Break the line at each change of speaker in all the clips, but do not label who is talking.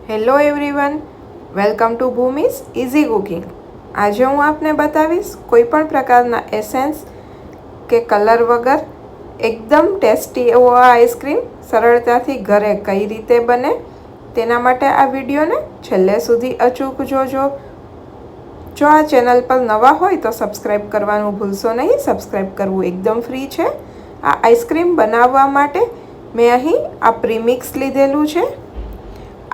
Hello everyone, welcome to Bhumi's easy cooking. આજે હું આપને બતાવીશ કોઈ પણ પ્રકારના એસેન્સ કે કલર વગર એકદમ ટેસ્ટી એવો આ આઈસ્ક્રીમ સરળતાથી ઘરે કઈ રીતે બને તેના માટે આ વિડીયોને છેલ્લે સુધી અચૂક જોજો। જો આ ચેનલ પર નવા હોય તો સબસ્ક્રાઈબ કરવાનું ભૂલશો નહીં। સબસ્ક્રાઈબ કરવું એકદમ ફ્રી છે। આ આઈસ્ક્રીમ બનાવવા માટે મેં અહીં આ પ્રીમિક્સ લીધેલું છે।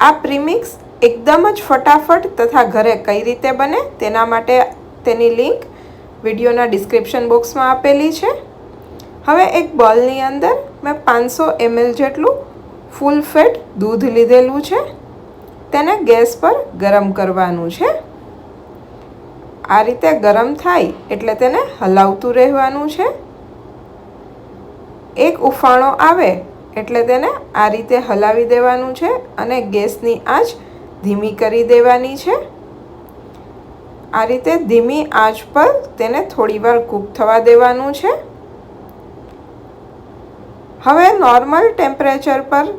આ પ્રીમિક્સ એકદમ જ ફટાફટ તથા ઘરે કઈ રીતે બને તેના માટે તેની લિંક વિડીયોના ડિસ્ક્રિપ્શન બોક્સમાં આપેલી છે। હવે એક બોલની અંદર મેં 500 ml જેટલું ફૂલ ફેટ દૂધ લીધેલું છે। તેને ગેસ પર ગરમ કરવાનું છે। આ રીતે ગરમ થાય એટલે તેને હલાવતું રહેવાનું છે। એક ઉફાણો આવે એટલે તેને આ રીતે હલાવી દેવાનું છે અને ગેસની આંચ ધીમી કરી દેવાની છે। આ રીતે ધીમી આંચ પર તેને થોડીવાર કૂક થવા દેવાનું છે। હવે નોર્મલ ટેમ્પરેચર પર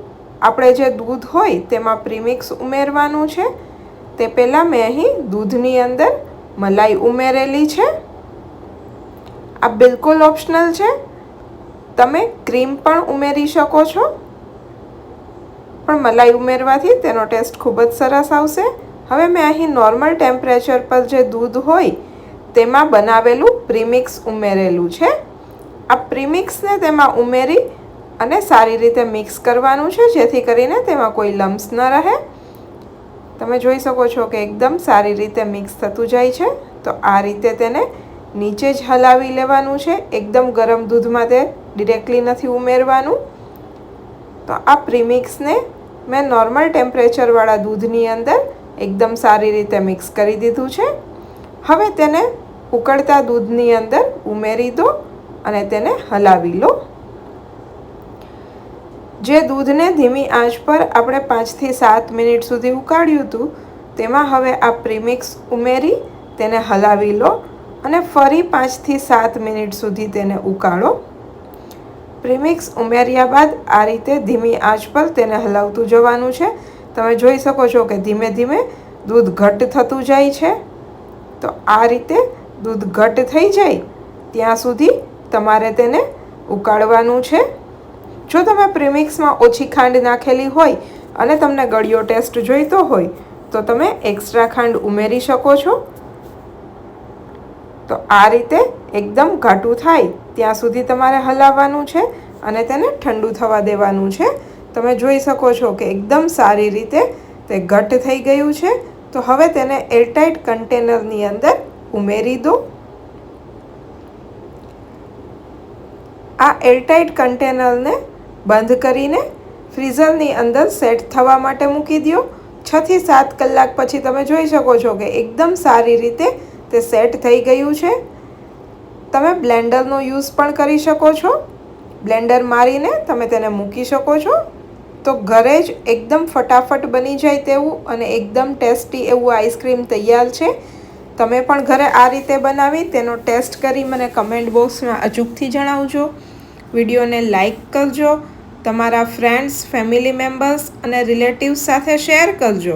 આપણે જે દૂધ હોય તેમાં પ્રીમિક્સ ઉમેરવાનું છે। તે પહેલાં મેં અહીં દૂધની અંદર મલાઈ ઉમેરેલી છે। આ બિલકુલ ઓપ્શનલ છે, તમે ક્રીમ પણ ઉમેરી શકો છો, પણ મલાઈ ઉમેરવાથી તેનો ટેસ્ટ ખૂબ જ સરસ આવશે। હવે મેં અહીં નોર્મલ ટેમ્પરેચર પર જે દૂધ હોય તેમાં બનાવેલું પ્રીમિક્સ ઉમેરેલું છે। આ પ્રીમિક્સને તેમાં ઉમેરી અને સારી રીતે મિક્સ કરવાનું છે જેથી કરીને તેમાં કોઈ લમ્સ ન રહે। તમે જોઈ શકો છો કે એકદમ સારી રીતે મિક્સ થતું જાય છે। તો આ રીતે તેને નીચે જ હલાવી લેવાનું છે, એકદમ ગરમ દૂધમાં તે ડિરેક્ટલી નથી ઉમેરવાનું। તો આ પ્રીમિક્સને મેં નોર્મલ ટેમ્પરેચરવાળા દૂધની અંદર એકદમ સારી રીતે મિક્સ કરી દીધું છે। હવે તેને ઉકળતા દૂધની અંદર ઉમેરી દો અને તેને હલાવી લો। જે દૂધને ધીમી આંચ પર આપણે 5 થી 7 મિનિટ સુધી ઉકાળ્યું હતું તેમાં હવે આ પ્રીમિક્સ ઉમેરી તેને હલાવી લો અને ફરી 5 થી 7 મિનિટ સુધી તેને ઉકાળો। પ્રીમિક્સ ઉમેર્યા બાદ આ રીતે ધીમી આંચ પર તેને હલાવતું જવાનું છે। તમે જોઈ શકો છો કે ધીમે ધીમે દૂધ ઘટ્ટ થતું જાય છે। તો આ રીતે દૂધ ઘટ્ટ થઈ જાય ત્યાં સુધી તમારે તેને ઉકાળવાનું છે। જો તમે પ્રીમિક્સમાં ઓછી ખાંડ નાખેલી હોય અને તમને ગળ્યો ટેસ્ટ જોઈતો હોય તો તમે એક્સ્ટ્રા ખાંડ ઉમેરી શકો છો। તો આ રીતે એકદમ ઘાટું થાય ત્યાં સુધી તમારે હલાવવાનું છે અને તેને ઠંડુ થવા દેવાનું છે। તમે જોઈ શકો છો કે એકદમ સારી રીતે તે ઘટ્ટ થઈ ગયું છે। તો હવે તેને એરટાઇટ કન્ટેનરની અંદર ઉમેરી દો। આ એરટાઇટ કન્ટેનરને બંધ કરીને ફ્રીઝરની અંદર સેટ થવા માટે મૂકી દો। 6 થી 7 કલાક પછી તમે જોઈ શકો છો કે એકદમ સારી રીતે તે સેટ થઈ ગયું છે। તમે બ્લેન્ડરનો યુઝ પણ કરી શકો છો, બ્લેન્ડર મારીને તમે તેને મૂકી શકો છો। તો ઘરે જ એકદમ ફટાફટ બની જાય તેવું અને એકદમ ટેસ્ટી એવું આઈસ્ક્રીમ તૈયાર છે। તમે પણ ઘરે આ રીતે બનાવી તેનો ટેસ્ટ કરી મને કમેન્ટ બોક્સમાં અચૂકથી જણાવજો। વિડીયોને લાઈક કરજો, તમારા ફ્રેન્ડ્સ, ફેમિલી મેમ્બર્સ અને રિલેટિવ્સ સાથે શેર કરજો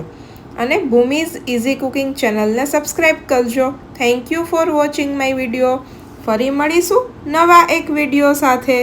અને ભૂમિઝ ઇઝી કુકિંગ ચેનલને સબસ્ક્રાઈબ કરજો। Thank you for watching my video. ફરી મળીશું નવા એક વિડીયો સાથે।